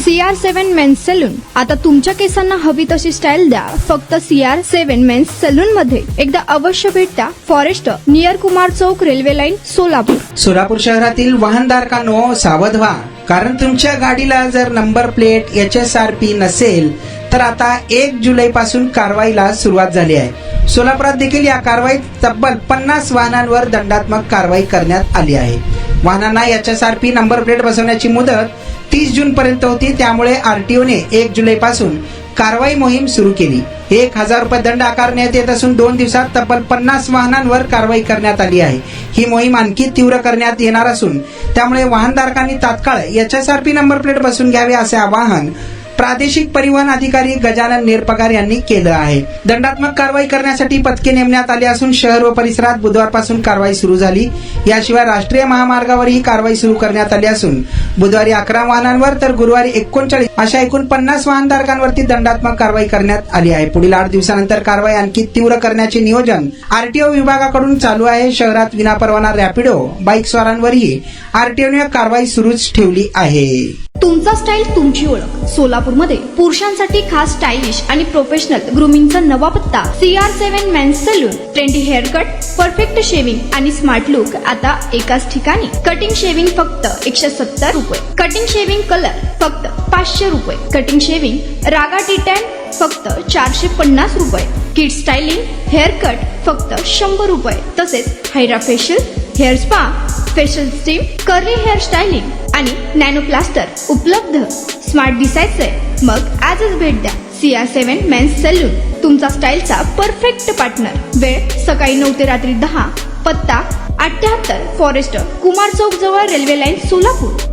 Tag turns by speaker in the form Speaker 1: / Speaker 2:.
Speaker 1: CR7 men's salon. आता तुमच्या केसांना हवी तशी स्टाईल द्या फक्त CR7 मेन्स सलून मध्ये. एकदा अवश्य भेट द्या. फॉरेस्ट नियर कुमार चौक, रेल्वे लाईन, सोलापूर.
Speaker 2: सोलापूर शहरातील वाहनधारकांनो सावध व्हा, कारण तुमच्या गाडीला जर नंबर प्लेट HSRP नसेल तर आता 1 जुलै पासून कारवाईला सुरुवात झाली आहे. सोलापुरात देखील या कारवाईत तब्बल 50 वाहनांवर दंडात्मक कारवाई करण्यात आली आहे. वाहनांना HSRP नंबर प्लेट बसवण्याची मुदत 30 जून पर्यंत होती. त्यामुळे RTOने 1 जुलै पासून कारवाई मोहीम सुरू केली. 1000 रुपये दंड आकारण्यात येत असून 2 दिवसात तब्बल 50 वाहनांवर कारवाई करण्यात आली आहे. ही मोहीम आणखी तीव्र करण्यात येणार असून त्यामुळे वाहनधारकांनी तात्काळ HSRP नंबर प्लेट बसवून घ्यावे असे आवाहन प्रादेशिक परिवहन अधिकारी गजानन निरपगार यांनी केलं आहे. दंडात्मक कारवाई करण्यासाठी पथके नेमण्यात आली असून शहर व परिसरात बुधवारपासून कारवाई सुरू झाली. याशिवाय राष्ट्रीय महामार्गावरही कारवाई सुरू करण्यात आली असून बुधवारी 11 वाहनांवर तर गुरुवारी 39 अशा एकूण 50 वाहनधारकांवरती दंडात्मक कारवाई करण्यात आली आहे. पुढील 8 दिवसानंतर कारवाई आणखी तीव्र करण्याचे नियोजन RTO विभागाकडून चालू आहे. शहरात विनापरवाना रॅपिडो बाईक स्वारांवरही RTOने कारवाई सुरूच ठेवली आहे.
Speaker 1: तुमचा स्टाईल तुमची ओळख. सोलापूरमध्ये पुरुषांसाठी खास स्टायलिश आणि प्रोफेशनल ग्रूमिंगचा नवा पत्ता CR7 men's saloon. Trendy hair cut, perfect shaving आणि स्मार्ट लुक आता एकाच ठिकाणी. कटिंग शेविंग फक्त 170 रुपये. कटिंग शेविंग कलर फक्त 500 रुपये. कटिंग शेविंग रागा टी10 फक्त 450 रुपये. किड स्टायलिंग हेअर कट फक्त 100 रुपये. तसेच hydra facial, hair spa, facial steam, curly hair styling आणि नॅनो प्लास्टर उपलब्ध. स्मार्ट दिसायचंय मग आजच भेट द्या CR7 मेन्स सलून, तुमचा स्टाईलचा परफेक्ट पार्टनर. वेळ सकाळी 9 ते रात्री 10. पत्ता 78 फॉरेस्ट कुमार चौक जवळ, रेल्वे लाईन, सोलापूर.